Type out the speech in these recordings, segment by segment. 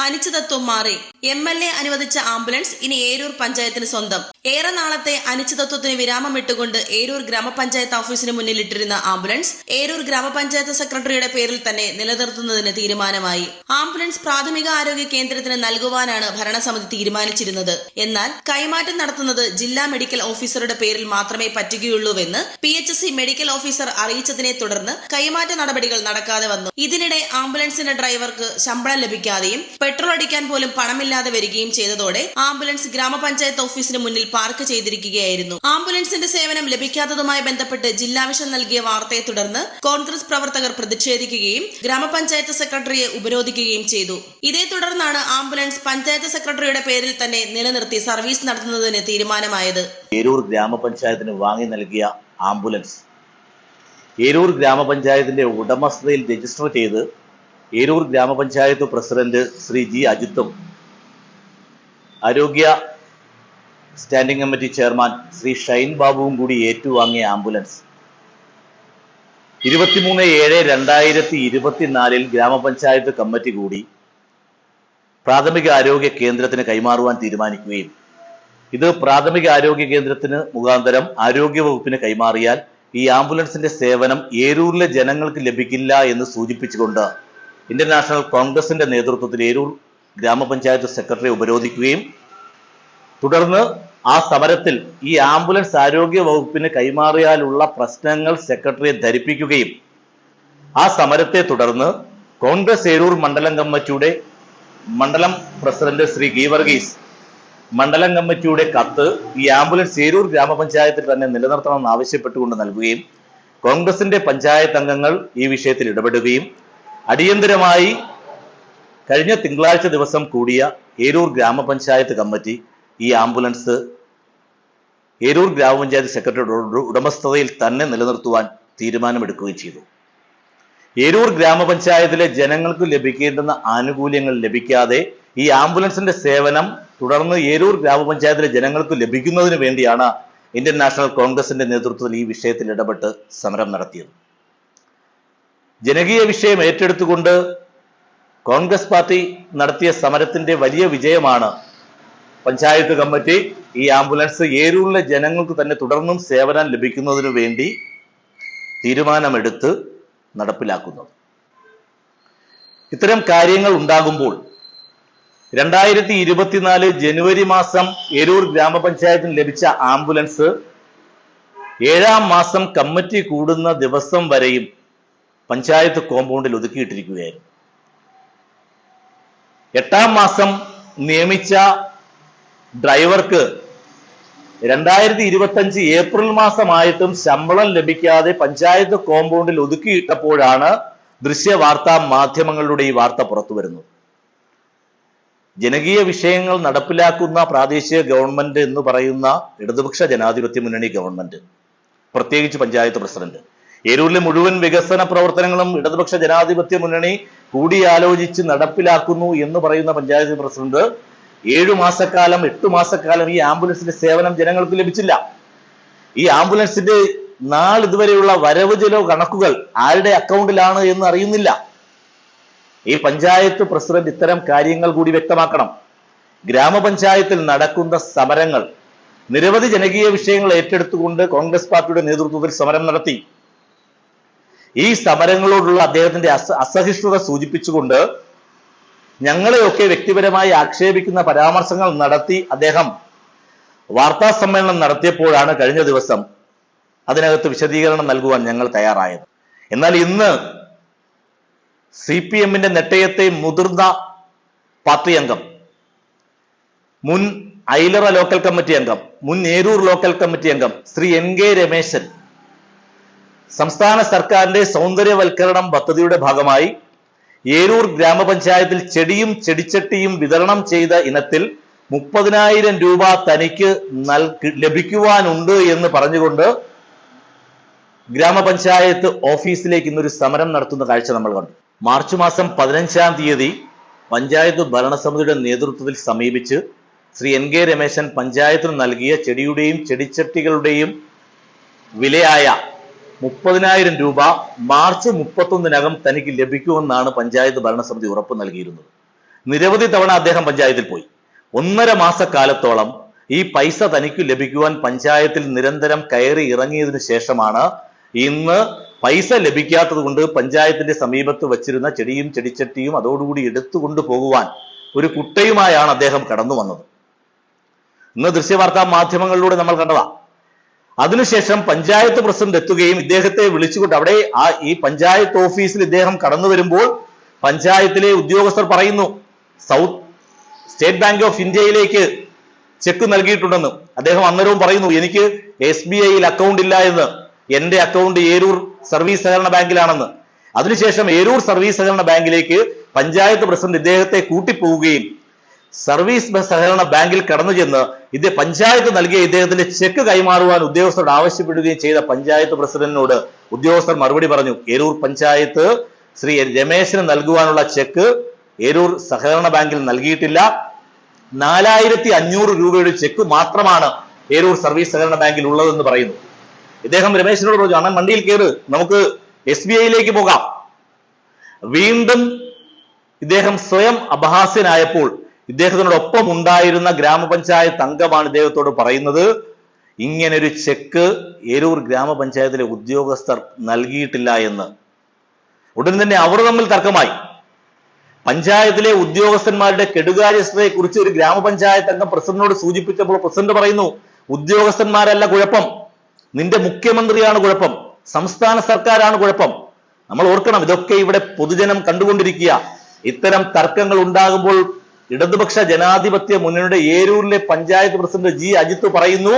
അനിശ്ചിതത്വം മാറി. MLA അനുവദിച്ച ആംബുലൻസ് ഇനി ഏരൂർ പഞ്ചായത്തിന് സ്വന്തം. ഏറെ നാളത്തെ അനിശ്ചിതത്വത്തിന് വിരാമമിട്ടുകൊണ്ട് ഏരൂർ ഗ്രാമപഞ്ചായത്ത് ഓഫീസിന് മുന്നിലിട്ടിരുന്ന ആംബുലൻസ് ഏരൂർ ഗ്രാമപഞ്ചായത്ത് സെക്രട്ടറിയുടെ പേരിൽ തന്നെ നിലനിർത്തുന്നതിന് തീരുമാനമായി. ആംബുലൻസ് പ്രാഥമിക ആരോഗ്യ കേന്ദ്രത്തിന് നൽകുവാനാണ് ഭരണസമിതി തീരുമാനിച്ചിരുന്നത്. എന്നാൽ കൈമാറ്റം നടത്തുന്നത് ജില്ലാ മെഡിക്കൽ ഓഫീസറുടെ പേരിൽ മാത്രമേ പറ്റുകയുള്ളൂവെന്ന് PHC മെഡിക്കൽ ഓഫീസർ അറിയിച്ചതിനെ തുടർന്ന് കൈമാറ്റ നടപടികൾ നടക്കാതെ വന്നു. ഇതിനിടെ ആംബുലൻസിന്റെ ഡ്രൈവർക്ക് ശമ്പളം ലഭിക്കാതെയും പെട്രോൾ അടിക്കാൻ പോലും പണമില്ലാതെ വരികയും ചെയ്തതോടെ ആംബുലൻസ് ഗ്രാമപഞ്ചായത്ത് ഓഫീസിന് മുന്നിൽ പാർക്ക് ചെയ്തിരിക്കുകയായിരുന്നു. ആംബുലൻസിന്റെ സേവനം ലഭിക്കാത്തതുമായി ബന്ധപ്പെട്ട് ജില്ലാ വിഷൻ നൽകിയ വാർത്തയെ തുടർന്ന് കോൺഗ്രസ് പ്രവർത്തകർ പ്രതിഷേധിക്കുകയും ഗ്രാമപഞ്ചായത്ത് സെക്രട്ടറിയെ ഉപരോധിക്കുകയും ചെയ്തു. ഇതേ തുടർന്നാണ് ആംബുലൻസ് പഞ്ചായത്ത് സെക്രട്ടറിയുടെ പേരിൽ തന്നെ നിലനിർത്തി സർവീസ് നടത്തുന്നതിന് തീരുമാനമായത്. ഏരൂർ ഗ്രാമപഞ്ചായത്തിന് വാങ്ങി നൽകിയ ആംബുലൻസ് ഏരൂർ ഗ്രാമപഞ്ചായത്തിന്റെ ഉടമസ്ഥതയിൽ രജിസ്റ്റർ ചെയ്ത് ഏരൂർ ഗ്രാമപഞ്ചായത്ത് പ്രസിഡന്റ് ശ്രീ G. അജിത്തും ആരോഗ്യ standing committee chairman Shri Shine ബാബുവും കൂടി ഏറ്റുവാങ്ങിയ ആംബുലൻസ് 23/7/2024 ഗ്രാമപഞ്ചായത്ത് കമ്മിറ്റി കൂടി പ്രാഥമിക ആരോഗ്യ കേന്ദ്രത്തിന് കൈമാറുവാൻ തീരുമാനിക്കുകയും ഇത് പ്രാഥമിക ആരോഗ്യ കേന്ദ്രത്തിന് മുഖാന്തരം ആരോഗ്യവകുപ്പിന് കൈമാറിയാൽ ഈ ആംബുലൻസിന്റെ സേവനം ഏരൂരിലെ ജനങ്ങൾക്ക് ലഭിക്കില്ല എന്ന് സൂചിപ്പിച്ചുകൊണ്ട് ഇന്ത്യൻ നാഷണൽ കോൺഗ്രസിന്റെ നേതൃത്വത്തിൽ ഏരൂർ ഗ്രാമപഞ്ചായത്ത് സെക്രട്ടറി ഉപരോധിക്കുകയും തുടർന്ന് ആ സമരത്തിൽ ഈ ആംബുലൻസ് ആരോഗ്യ വകുപ്പിന് കൈമാറിയാലുള്ള പ്രശ്നങ്ങൾ സെക്രട്ടറിയെ ധരിപ്പിക്കുകയും ആ സമരത്തെ തുടർന്ന് കോൺഗ്രസ് ഏരൂർ മണ്ഡലം കമ്മിറ്റിയുടെ മണ്ഡലം പ്രസിഡന്റ് ശ്രീ ഗീവർഗീസ് മണ്ഡലം കമ്മിറ്റിയുടെ കത്ത് ഈ ആംബുലൻസ് ഏരൂർ ഗ്രാമപഞ്ചായത്തിൽ തന്നെ നിലനിർത്തണമെന്ന് ആവശ്യപ്പെട്ടുകൊണ്ട് നൽകുകയും കോൺഗ്രസിന്റെ പഞ്ചായത്ത് അംഗങ്ങൾ ഈ വിഷയത്തിൽ ഇടപെടുകയും അടിയന്തരമായി കഴിഞ്ഞ തിങ്കളാഴ്ച ദിവസം കൂടിയ ഏരൂർ ഗ്രാമപഞ്ചായത്ത് കമ്മിറ്റി ഈ ആംബുലൻസ് ഏരൂർ ഗ്രാമപഞ്ചായത്ത് സെക്രട്ടറിയുടെ ഉടമസ്ഥതയിൽ തന്നെ നിലനിർത്തുവാൻ തീരുമാനമെടുക്കുകയും ചെയ്തു. ഏരൂർ ഗ്രാമപഞ്ചായത്തിലെ ജനങ്ങൾക്ക് ലഭിക്കേണ്ടുന്ന ആനുകൂല്യങ്ങൾ ലഭിക്കാതെ ഈ ആംബുലൻസിന്റെ സേവനം തുടർന്ന് ഏരൂർ ഗ്രാമപഞ്ചായത്തിലെ ജനങ്ങൾക്ക് ലഭിക്കുന്നതിന് വേണ്ടിയാണ് ഇന്ത്യൻ നാഷണൽ കോൺഗ്രസിന്റെ നേതൃത്വത്തിൽ ഈ വിഷയത്തിൽ ഇടപെട്ട് സമരം നടത്തിയത്. ജനകീയ വിഷയം ഏറ്റെടുത്തുകൊണ്ട് കോൺഗ്രസ് പാർട്ടി നടത്തിയ സമരത്തിന്റെ വലിയ വിജയമാണ് പഞ്ചായത്ത് കമ്മിറ്റി ഈ ആംബുലൻസ് ഏരൂരിലെ ജനങ്ങൾക്ക് തന്നെ തുടർന്നും സേവനം ലഭിക്കുന്നതിനു വേണ്ടി തീരുമാനമെടുത്ത് നടപ്പിലാക്കുന്നത്. ഇത്തരം കാര്യങ്ങൾ ഉണ്ടാകുമ്പോൾ 2024 ജനുവരി മാസം ഏരൂർ ഗ്രാമപഞ്ചായത്തിന് ലഭിച്ച ആംബുലൻസ് 7-ാം മാസം കമ്മിറ്റി കൂടുന്ന ദിവസം വരെയും പഞ്ചായത്ത് കോമ്പൗണ്ടിൽ ഒതുക്കിയിട്ടിരിക്കുകയായിരുന്നു. 8-ാം മാസം നിയമിച്ച ഡ്രൈവർക്ക് 2025 ഏപ്രിൽ മാസമായിട്ടും ശമ്പളം ലഭിക്കാതെ പഞ്ചായത്ത് കോമ്പൗണ്ടിൽ ഒതുക്കിയിട്ടപ്പോഴാണ് ദൃശ്യവാർത്താ മാധ്യമങ്ങളുടെ ഈ വാർത്ത പുറത്തു വരുന്നത്. ജനകീയ വിഷയങ്ങൾ നടപ്പിലാക്കുന്ന പ്രാദേശിക ഗവൺമെന്റ് എന്ന് പറയുന്ന ഇടതുപക്ഷ ജനാധിപത്യ മുന്നണി ഗവൺമെന്റ്, പ്രത്യേകിച്ച് പഞ്ചായത്ത് പ്രസിഡന്റ്, ഏരൂരിലെ മുഴുവൻ വികസന പ്രവർത്തനങ്ങളും ഇടതുപക്ഷ ജനാധിപത്യ മുന്നണി കൂടിയാലോചിച്ച് നടപ്പിലാക്കുന്നു എന്ന് പറയുന്ന പഞ്ചായത്ത് പ്രസിഡന്റ് 7 മാസക്കാലം 8 മാസക്കാലം ഈ ആംബുലൻസിന്റെ സേവനം ജനങ്ങൾക്ക് ലഭിച്ചില്ല. ഈ ആംബുലൻസിന്റെ നാളിതുവരെയുള്ള വരവ് ചെലവ് കണക്കുകൾ ആരുടെ അക്കൗണ്ടിലാണ് എന്ന് അറിയുന്നില്ല. ഈ പഞ്ചായത്ത് പ്രസിഡന്റ് ഇത്തരം കാര്യങ്ങൾ കൂടി വ്യക്തമാക്കണം. ഗ്രാമപഞ്ചായത്തിൽ നടക്കുന്ന സമരങ്ങൾ, നിരവധി ജനകീയ വിഷയങ്ങൾ ഏറ്റെടുത്തുകൊണ്ട് കോൺഗ്രസ് പാർട്ടിയുടെ നേതൃത്വത്തിൽ സമരം നടത്തി. ഈ സമരങ്ങളോടുള്ള അദ്ദേഹത്തിന്റെ അസഹിഷ്ണുത സൂചിപ്പിച്ചുകൊണ്ട് ഞങ്ങളെയൊക്കെ വ്യക്തിപരമായി ആക്ഷേപിക്കുന്ന പരാമർശങ്ങൾ നടത്തി അദ്ദേഹം വാർത്താ സമ്മേളനം നടത്തിയപ്പോഴാണ് കഴിഞ്ഞ ദിവസം അതിനകത്ത് വിശദീകരണം നൽകുവാൻ ഞങ്ങൾ തയ്യാറായത്. എന്നാൽ ഇന്ന് CPM-ന്റെ നെട്ടയത്തെ മുതിർന്ന പാർട്ടി അംഗം, മുൻ ഐലറ ലോക്കൽ കമ്മിറ്റി അംഗം, മുൻ ഏരൂർ ലോക്കൽ കമ്മിറ്റി അംഗം ശ്രീ NK രമേശൻ സംസ്ഥാന സർക്കാരിന്റെ സൗന്ദര്യവൽക്കരണം പദ്ധതിയുടെ ഭാഗമായി ഏരൂർ ഗ്രാമപഞ്ചായത്തിൽ ചെടിയും ചെടിച്ചട്ടിയും വിതരണം ചെയ്ത ഇനത്തിൽ 30,000 രൂപ തനിക്ക് ലഭിക്കുവാനുണ്ട് എന്ന് പറഞ്ഞുകൊണ്ട് ഗ്രാമപഞ്ചായത്ത് ഓഫീസിലേക്ക് ഇന്നൊരു സമരം നടത്തുന്ന കാഴ്ച നമ്മൾ കണ്ടു. മാർച്ച് മാസം 15-ാം തീയതി പഞ്ചായത്ത് ഭരണസമിതിയുടെ നേതൃത്വത്തിൽ സമീപിച്ച് ശ്രീ NK രമേശൻ പഞ്ചായത്തിന് നൽകിയ ചെടിയുടെയും ചെടിച്ചട്ടികളുടെയും വിലയായ 30,000 രൂപ മാർച്ച് 31-നകം തനിക്ക് ലഭിക്കുമെന്നാണ് പഞ്ചായത്ത് ഭരണസമിതി ഉറപ്പ് നൽകിയിരുന്നത്. നിരവധി തവണ അദ്ദേഹം പഞ്ചായത്തിൽ പോയി. 1.5 മാസക്കാലത്തോളം ഈ പൈസ തനിക്ക് ലഭിക്കുവാൻ പഞ്ചായത്തിൽ നിരന്തരം കയറി ഇറങ്ങിയതിനു ശേഷമാണ് ഇന്ന് പൈസ ലഭിക്കാത്തത് കൊണ്ട് പഞ്ചായത്തിന്റെ സമീപത്ത് വച്ചിരുന്ന ചെടിയും ചെടിച്ചട്ടിയും അതോടുകൂടി എടുത്തുകൊണ്ട് പോകുവാൻ ഒരു കുട്ടയുമായാണ് അദ്ദേഹം കടന്നു വന്നത്. ഇന്ന് ദൃശ്യവാർത്താ മാധ്യമങ്ങളിലൂടെ നമ്മൾ കണ്ടതാ. അതിനുശേഷം പഞ്ചായത്ത് പ്രസിഡന്റ് എത്തുകയും ഇദ്ദേഹത്തെ വിളിച്ചുകൊണ്ട് അവിടെ ഈ പഞ്ചായത്ത് ഓഫീസിൽ ഇദ്ദേഹം കടന്നു വരുമ്പോൾ പഞ്ചായത്തിലെ ഉദ്യോഗസ്ഥർ പറയുന്നു സ്റ്റേറ്റ് ബാങ്ക് ഓഫ് ഇന്ത്യയിലേക്ക് ചെക്ക് നൽകിയിട്ടുണ്ടെന്ന്. അദ്ദേഹം അന്നേരവും പറയുന്നു എനിക്ക് SBIയിൽ അക്കൗണ്ട് ഇല്ല എന്ന്, എന്റെ അക്കൗണ്ട് ഏരൂർ സർവീസ് സഹകരണ ബാങ്കിലാണെന്ന്. അതിനുശേഷം ഏരൂർ സർവീസ് സഹകരണ ബാങ്കിലേക്ക് പഞ്ചായത്ത് പ്രസിഡന്റ് ഇദ്ദേഹത്തെ കൂട്ടിപ്പോവുകയും സർവീസ് സഹകരണ ബാങ്കിൽ കടന്നു ചെന്ന് പഞ്ചായത്ത് നൽകിയ ഇദ്ദേഹത്തിന്റെ ചെക്ക് കൈമാറുവാൻ ഉദ്യോഗസ്ഥരോട് ആവശ്യപ്പെടുകയും ചെയ്ത പഞ്ചായത്ത് പ്രസിഡന്റിനോട് ഉദ്യോഗസ്ഥർ മറുപടി പറഞ്ഞു, ഏരൂർ പഞ്ചായത്ത് ശ്രീ രമേശന് നൽകുവാനുള്ള ചെക്ക് ഏരൂർ സഹകരണ ബാങ്കിൽ നൽകിയിട്ടില്ല. 4500 രൂപയുടെ ചെക്ക് മാത്രമാണ് ഏരൂർ സർവീസ് സഹകരണ ബാങ്കിൽ ഉള്ളതെന്ന് പറയുന്നു. ഇദ്ദേഹം രമേശനോട് പറഞ്ഞു, അണ്ണൻ വണ്ടിയിൽ കയറ്, നമുക്ക് SBIയിലേക്ക് പോകാം. വീണ്ടും ഇദ്ദേഹം സ്വയം അപഹാസ്യനായപ്പോൾ ഇദ്ദേഹത്തിനോടൊപ്പം ഉണ്ടായിരുന്ന ഗ്രാമപഞ്ചായത്ത് അംഗമാണ് ഇദ്ദേഹത്തോട് പറയുന്നത്, ഇങ്ങനൊരു ചെക്ക് ഏരൂർ ഗ്രാമപഞ്ചായത്തിലെ ഉദ്യോഗസ്ഥർ നൽകിയിട്ടില്ല എന്ന്. ഉടൻ തന്നെ അവർ തമ്മിൽ തർക്കമായി. പഞ്ചായത്തിലെ ഉദ്യോഗസ്ഥന്മാരുടെ കെടുകാര്യസ്ഥതയെ കുറിച്ച് ഒരു ഗ്രാമപഞ്ചായത്ത് അംഗം പ്രസിഡന്റിനോട് സൂചിപ്പിച്ചപ്പോൾ പ്രസിഡന്റ് പറയുന്നു, ഉദ്യോഗസ്ഥന്മാരല്ല കുഴപ്പം, നിന്റെ മുഖ്യമന്ത്രിയാണ് കുഴപ്പം, സംസ്ഥാന സർക്കാരാണ് കുഴപ്പം. നമ്മൾ ഓർക്കണം, ഇതൊക്കെ ഇവിടെ പൊതുജനം കണ്ടുകൊണ്ടിരിക്കുക. ഇത്തരം തർക്കങ്ങൾ ഉണ്ടാകുമ്പോൾ ഇടതുപക്ഷ ജനാധിപത്യ മുന്നണിയുടെ ഏരൂരിലെ പഞ്ചായത്ത് പ്രസിഡന്റ് G. അജിത്ത് പറയുന്നു,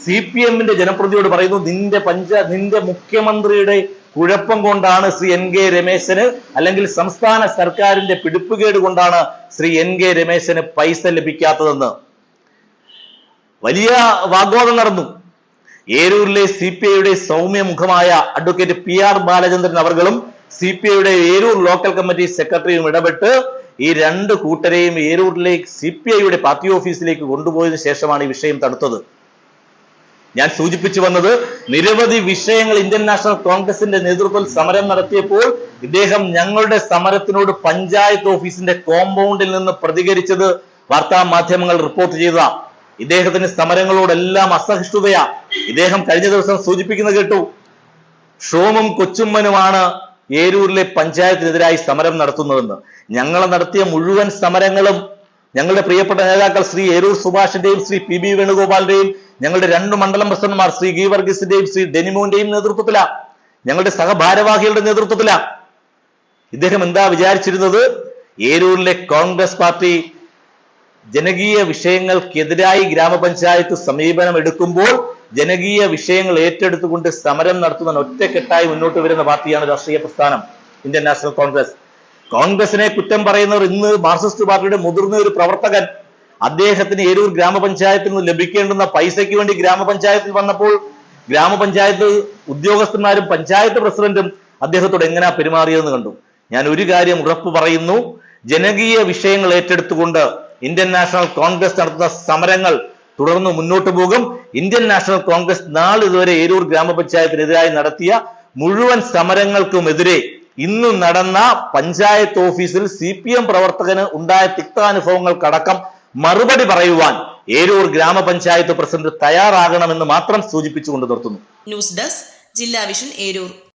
CPMന്റെ ജനപ്രതിനിധിയോട് പറയുന്നു, നിന്റെ മുഖ്യമന്ത്രിയുടെ കുഴപ്പം കൊണ്ടാണ് ശ്രീ NK രമേശന്, അല്ലെങ്കിൽ സംസ്ഥാന സർക്കാരിന്റെ പിടിപ്പുകേട് കൊണ്ടാണ് ശ്രീ NK രമേശന് പൈസ ലഭിക്കാത്തതെന്ന്. വലിയ വാഗ്വാദം നടന്നു. ഏരൂരിലെ CPIയുടെ സൗമ്യമുഖമായ അഡ്വക്കേറ്റ് PR ബാലചന്ദ്രൻ അവർകളും CPIയുടെ ഏരൂർ ലോക്കൽ കമ്മിറ്റി സെക്രട്ടറിയും ഇടപെട്ട് ഈ രണ്ട് കൂട്ടരെയും ഏരൂരിലെ CPIയുടെ പാർട്ടി ഓഫീസിലേക്ക് കൊണ്ടുപോയതിനു ശേഷമാണ് ഈ വിഷയം തടുത്തത്. ഞാൻ സൂചിപ്പിച്ചു വന്നത്, നിരവധി വിഷയങ്ങൾ ഇന്ത്യൻ നാഷണൽ കോൺഗ്രസിന്റെ നേതൃത്വത്തിൽ സമരം നടത്തിയപ്പോൾ ഇദ്ദേഹം ഞങ്ങളുടെ സമരത്തിനോട് പഞ്ചായത്ത് ഓഫീസിന്റെ കോമ്പൗണ്ടിൽ നിന്ന് പ്രതികരിച്ചത് വാർത്താ മാധ്യമങ്ങൾ റിപ്പോർട്ട് ചെയ്തതാ. ഇദ്ദേഹത്തിന് സമരങ്ങളോടെല്ലാം അസഹിഷ്ണുതയാ. ഇദ്ദേഹം കഴിഞ്ഞ ദിവസം സൂചിപ്പിക്കുന്നത് കേട്ടു, ഷോമും കൊച്ചുമ്മനുമാണ് ഏരൂരിലെ പഞ്ചായത്തിനെതിരായി സമരം നടത്തുന്നതെന്ന്. ഞങ്ങൾ നടത്തിയ മുഴുവൻ സമരങ്ങളും ഞങ്ങളുടെ പ്രിയപ്പെട്ട നേതാക്കൾ ശ്രീ ഏരൂർ സുഭാഷിന്റെയും ശ്രീ PB വേണുഗോപാലിന്റെയും ഞങ്ങളുടെ 2 മണ്ഡലം പ്രസിഡന്റുമാർ ശ്രീ G. വർഗീസിന്റെയും ശ്രീ ഡെനിമോന്റെയും നേതൃത്വത്തിലാ, ഞങ്ങളുടെ സഹഭാരവാഹികളുടെ നേതൃത്വത്തിലാ. ഇദ്ദേഹം എന്താ വിചാരിച്ചിരുന്നത്? ഏരൂരിലെ കോൺഗ്രസ് പാർട്ടി ജനകീയ വിഷയങ്ങൾക്കെതിരായി ഗ്രാമപഞ്ചായത്ത് സമീപനം എടുക്കുമ്പോൾ ജനകീയ വിഷയങ്ങൾ ഏറ്റെടുത്തുകൊണ്ട് സമരം നടത്തുന്ന ഒറ്റക്കെട്ടായി മുന്നോട്ട് വരുന്ന പാർട്ടിയാണ് രാഷ്ട്രീയ പ്രസ്ഥാനം ഇന്ത്യൻ നാഷണൽ കോൺഗ്രസ്. കോൺഗ്രസിനെ കുറ്റം പറയുന്നവർ ഇന്ന് മാർക്സിസ്റ്റ് പാർട്ടിയുടെ മുതിർന്ന ഒരു പ്രവർത്തകൻ, അദ്ദേഹത്തിന് ഏരൂർ ഗ്രാമപഞ്ചായത്തിൽ നിന്ന് ലഭിക്കേണ്ടുന്ന പൈസയ്ക്ക് വേണ്ടി ഗ്രാമപഞ്ചായത്തിൽ വന്നപ്പോൾ ഗ്രാമപഞ്ചായത്ത് ഉദ്യോഗസ്ഥന്മാരും പഞ്ചായത്ത് പ്രസിഡന്റും അദ്ദേഹത്തോട് എങ്ങനെയാ പെരുമാറിയതെന്ന് കണ്ടു. ഞാൻ ഒരു കാര്യം ഉറപ്പു പറയുന്നു, ജനകീയ വിഷയങ്ങൾ ഏറ്റെടുത്തുകൊണ്ട് ഇന്ത്യൻ നാഷണൽ കോൺഗ്രസ് നടത്തുന്ന സമരങ്ങൾ തുടർന്ന് മുന്നോട്ട് പോകും. ഇന്ത്യൻ നാഷണൽ കോൺഗ്രസ് നാളിതുവരെ ഏരൂർ ഗ്രാമപഞ്ചായത്തിനെതിരായി നടത്തിയ മുഴുവൻ സമരങ്ങൾക്കുമെതിരെ ഇന്ന് നടന്ന പഞ്ചായത്ത് ഓഫീസിൽ CPM പ്രവർത്തകന് ഉണ്ടായ തിക്താനുഭവങ്ങൾക്കടക്കം മറുപടി പറയുവാൻ ഏരൂർ ഗ്രാമപഞ്ചായത്ത് പ്രസിഡന്റ് തയ്യാറാകണമെന്ന് മാത്രം സൂചിപ്പിച്ചുകൊണ്ട് നിർത്തുന്നു. ന്യൂസ് ഡെസ്ക് ജില്ലാ വിഷൻ ഏരൂർ.